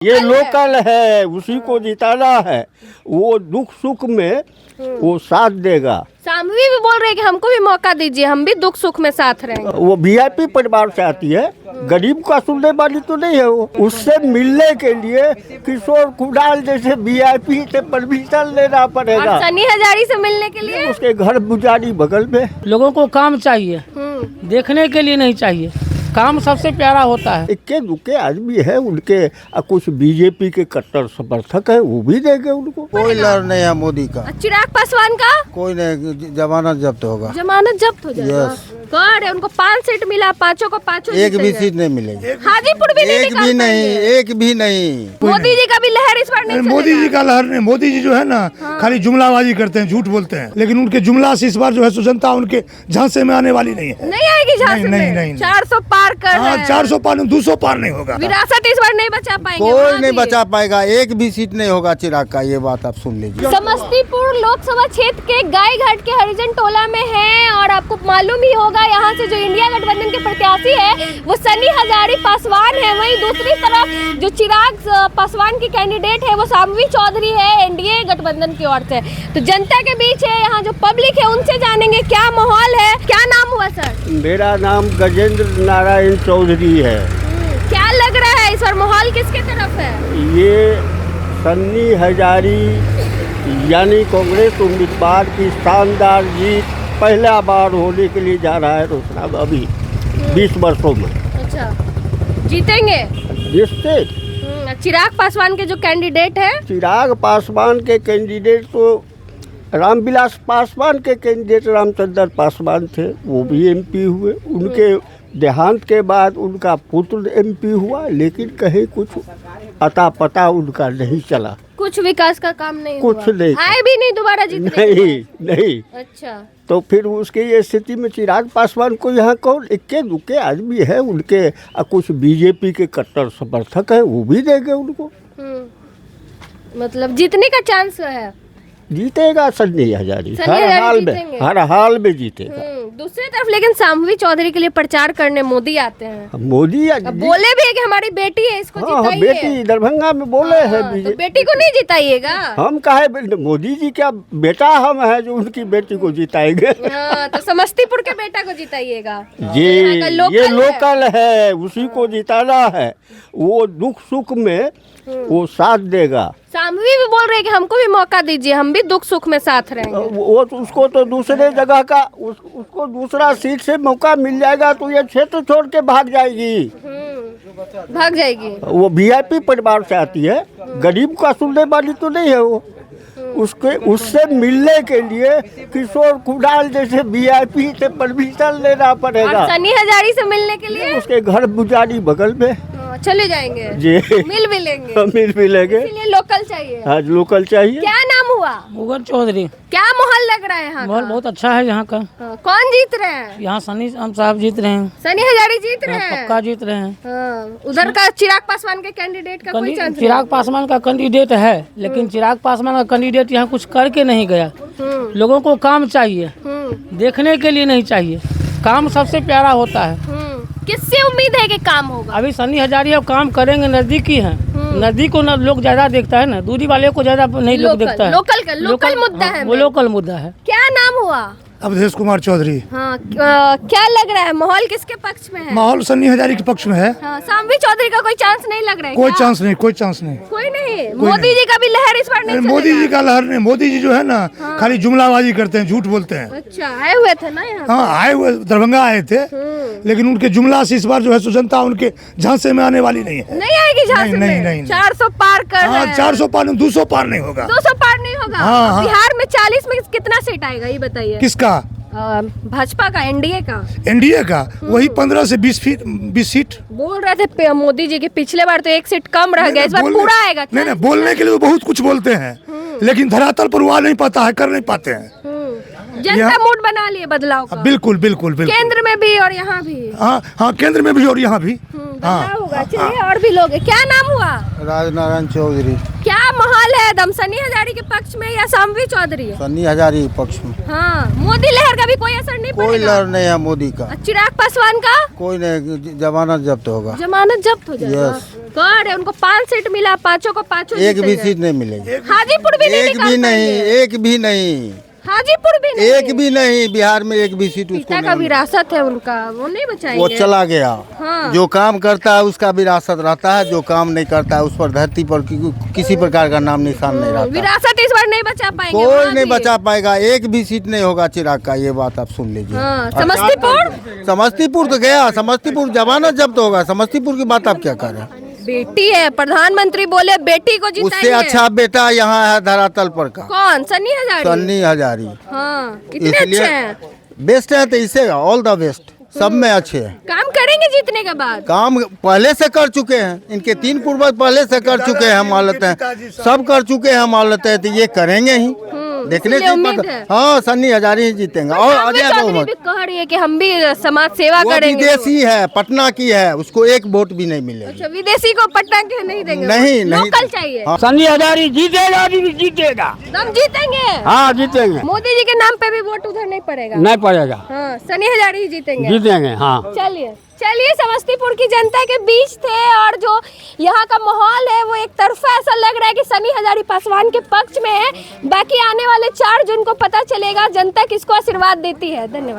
ये लोकल है, उसी को जिताना है। वो दुख सुख में वो साथ देगा। शाम्वी भी बोल रहे हैं कि हमको भी मौका दीजिए, हम भी दुख सुख में साथ रहेंगे। वो वीआईपी परिवार से आती है, गरीब का सुनने वाली तो नहीं है वो। उससे मिलने के लिए किशोर कुणाल जैसे वीआईपी से परमिशन लेना पड़ेगा। और सनी हजारी से मिलने के लिए उसके घर बुजारी बगल में। लोगों को काम चाहिए, देखने के लिए नहीं चाहिए। काम सबसे प्यारा होता है। इक्के दुक्के आदमी है उनके, कुछ बीजेपी के कट्टर समर्थक है, वो भी देंगे उनको। कोई लड़ नहीं है मोदी का, चिराग पासवान का कोई नहीं। जमानत जब्त होगा। जमानत जब्त हो जाएगा। कौन है? उनको 5 सीट मिला, पांचों को पांचों एक भी सीट नहीं मिलेगी। हाजीपुर भी नहीं एक भी नहीं, एक भी नहीं। मोदी जी का भी लहर इस बार नहीं मोदी जी का लहर नहीं। मोदी जी जो है ना खाली जुमलाबाजी करते हैं, झूठ बोलते हैं, लेकिन उनके जुमला से इस बार जो है सो जनता उनके झांसे में आने वाली नहीं है। नहीं आएगी झांसे में। नहीं। 400 पार कर रहे हैं। 400 पार 200 पार नहीं होगा। विरासत इस बार नहीं बचा पाएंगे। कोई नहीं बचा पाएगा, एक भी सीट नहीं होगा चिराग का। ये बात आप सुन लीजिए। समस्तीपुर लोकसभा क्षेत्र के गाय घाट के हरिजन टोला में है और आपको मालूम ही होगा यहाँ से जो इंडिया गठबंधन के प्रत्याशी है वो सनी हजारी पासवान है। वहीं दूसरी तरफ जो चिराग पासवान की कैंडिडेट है वो शाम्वी चौधरी है एनडीए गठबंधन की ओर से। तो जनता के बीच है, यहाँ जो पब्लिक है उनसे जानेंगे क्या माहौल है। क्या नाम हुआ सर? मेरा नाम गजेंद्र नारायण चौधरी है। क्या लग रहा है इस बार माहौल किसके तरफ है? ये सन्नी हजारी यानी कांग्रेस उम्मीदवार की शानदार जीत पहला बार होने के लिए जा रहा है रोशनाब अभी 20 वर्षों में। अच्छा, जीतेंगे? जिससे चिराग पासवान के जो कैंडिडेट है, चिराग पासवान के कैंडिडेट तो रामविलास पासवान के कैंडिडेट रामचंद्र पासवान थे, वो भी एमपी हुए। उनके देहांत के बाद उनका पुत्र एमपी हुआ, लेकिन कहीं कुछ अता पता उनका नहीं चला। कुछ विकास का काम नहीं कुछ हुआ। नहीं। आए भी नहीं दोबारा जीतने। नहीं। अच्छा, तो फिर उसकी स्थिति में चिराग पासवान को यहाँ कौन, इक्के दुक्के आदमी है उनके, कुछ बीजेपी के कट्टर समर्थक है, वो भी देंगे उनको। मतलब जीतने का चांस है। जीतेगा सन्नी हजारी, सन्नी हजारी जीतेंगे। हर हाल में जीतेगा। दूसरी तरफ लेकिन शाम्वी चौधरी के लिए प्रचार करने मोदी आते हैं। मोदी बोले भी है कि हमारी बेटी है, इसको जिताइए। बेटी दरभंगा में बोले हैं। तो बेटी को नहीं जिताइएगा? हम काहे, मोदी जी क्या बेटा हम है जो उनकी बेटी को जिताएंगे। तो समस्तीपुर के बेटा को जिताइएगा। ये लोकल है, उसी को जिताना है। वो दुख सुख में वो साथ देगा। शाम्वी भी बोल रहे हैं कि हमको भी मौका दीजिए, हम भी दुख सुख में साथ रहेंगे। वो उसको तो दूसरे जगह का उसको दूसरा सीट से मौका मिल जाएगा तो ये क्षेत्र छोड़ के भाग जाएगी। वो वीआईपी परिवार से आती है, गरीब का सुनने वाली तो नहीं है वो। उससे मिलने के लिए किशोर कुणाल जैसे वीआईपी से परमिशन लेना पड़ेगा। और सनी हजारी से मिलने के लिए उसके घर बुजारी बगल में चले जाएंगे जी। मिल भी लेंगे। मिल भी लेंगे। इसलिए लोकल चाहिए। हाँ, लोकल चाहिए। क्या नाम हुआ? मुगल चौधरी। क्या माहौल लग रहा है यहाँ माहौल बहुत अच्छा है यहाँ का। कौन जीत रहे हैं? यहाँ सनी साहब जीत रहे हैं। सनी हजारी जीत रहे हैं? पक्का जीत रहे हैं। उधर का चिराग पासवान के कैंडिडेट का कोई चांस? चिराग पासवान का कैंडिडेट है, लेकिन चिराग पासवान का कैंडिडेट यहाँ कुछ करके नहीं गया। लोगों को काम चाहिए, देखने के लिए नहीं चाहिए। काम सबसे प्यारा होता है। किससे उम्मीद है कि काम होगा? अभी सनी हजारी अब काम करेंगे, नजदीकी है। नजदीक को लोग ज्यादा देखता है ना, दूरी वाले को ज्यादा नहीं लोग देखता है। लोकल मुद्दा है। वो लोकल मुद्दा है। क्या नाम हुआ? अवधेश कुमार चौधरी। हाँ, क्या लग रहा है माहौल किसके पक्ष में है? माहौल सन्नी हजारी के पक्ष में है। शाम्वी चौधरी का कोई चांस नहीं लग रहा है? कोई चांस नहीं। कोई नहीं। मोदी जी का भी लहर इस बार नहीं? मोदी जी का लहर नहीं। मोदी जी जो है ना खाली जुमलाबाजी करते हैं, झूठ बोलते हैं। अच्छा, आए हुए थे ना यहाँ? हाँ, आए हुए दरभंगा आए थे, लेकिन उनके जुमला से इस बार जो है सो जनता उनके झांसे में आने वाली नहीं है। नहीं आएगी झांसे में। नहीं। 400 पार कर रहे हैं। 400 पार 200 पार नहीं होगा। 200 पार नहीं होगा। हाँ। बिहार में 40 में कितना सीट आएगा ये बताइए? किसका? भाजपा का, एनडीए का? एनडीए का वही 15 से 20 सीट। बोल रहे थे मोदी जी की पिछले बार तो 1 सीट कम रह गया, इस बार पूरा आएगा। नहीं, बोलने के लिए तो बहुत कुछ बोलते हैं, लेकिन धरातल पर वो आ नहीं पाता है, कर नहीं पाते हैं। जनता मूड बना लिए बदलाव का। बिल्कुल। केंद्र में भी और यहाँ भी। हाँ, केंद्र में भी और यहाँ भी। बदलाव होगा। चलिए, और भी लोग हैं। क्या नाम हुआ? राजनारायण चौधरी। क्या माहौल है एकदम सनी हजारी के पक्ष में या शामवी चौधरी है? सन्नी हजारी पक्ष में हाँ, मोदी लहर का भी कोई असर नहीं कोई पड़ेगा? लहर नहीं है मोदी का, चिराग पासवान का कोई नहीं, जमानत जब्त होगा। जमानत जब्त हो जाएगा। Yes. कौन है? उनको 5 सीट मिला, पांचों को पांचों एक भी जीतेंगे। सीट नहीं मिलेगी, हाजीपुर भी नहीं एक निकाल भी नहीं, पाएंगे। एक भी नहीं, हाजीपुर भी नहीं, एक भी नहीं। बिहार में एक भी सीट उसको पिता का नहीं मिली। विरासत है उनका, वो नहीं बचाएंगे। वो चला गया। हाँ। जो काम करता है उसका विरासत रहता है, जो काम नहीं करता है उस पर धरती पर किसी प्रकार का नाम निशान नहीं रहता। विरासत इस बार नहीं बचा पाएंगे। कोई वहाँ नहीं भी। बचा पाएगा, एक भी सीट नहीं होगा चिराग का, ये बात आप सुन लीजिए। हाँ, समस्तीपुर समस्तीपुर तो गया, समस्तीपुर जमानत जब्त होगा। समस्तीपुर की बात आप क्या कर रहे हैं? बेटी है, प्रधानमंत्री बोले बेटी को उससे जिताएंगे। अच्छा बेटा यहाँ है धरातल पर का, कौन? सन्नी हजारी। सन्नी हजारी। हाँ, इतने अच्छे हैं, बेस्ट है, तो इसे ऑल द बेस्ट, सब में अच्छे हैं। काम करेंगे जीतने के बाद। काम पहले से कर चुके हैं, इनके 3 पूर्वज पहले से कर चुके हैं, मान लेते हैं सब कर चुके हैं, मान लेते हैं, तो ये करेंगे ही। देखने इसलिए से उम्मीद पता- है। हाँ, सन्नी हजारी ही जीतेंगे। और शामवी अजय चौधरी बहुमत भी कह रही है कि हम भी समाज सेवा वो करेंगे। विदेशी है, पटना की है, उसको एक वोट भी नहीं मिलेगी। अच्छा, विदेशी को पटना के नहीं देंगे? नहीं, नहीं। लोकल चाहिए। हाँ। सनी हजारी जीतेगा, जीतेगा। हम जीतेंगे। हाँ जीतेंगे, मोदी जी के नाम पे भी वोट उधर नहीं पड़ेगा। नहीं पड़ेगा, हाँ, सनी हजारी ही जीतेंगे। जीतेंगे। हाँ चलिए चलिए, समस्तीपुर की जनता के बीच थे और जो यहाँ का माहौल है वो एक तरफा ऐसा लग रहा है कि सनी हजारी पासवान के पक्ष में है। बाकी आने वाले 4 जून को पता चलेगा जनता किसको आशीर्वाद देती है। धन्यवाद।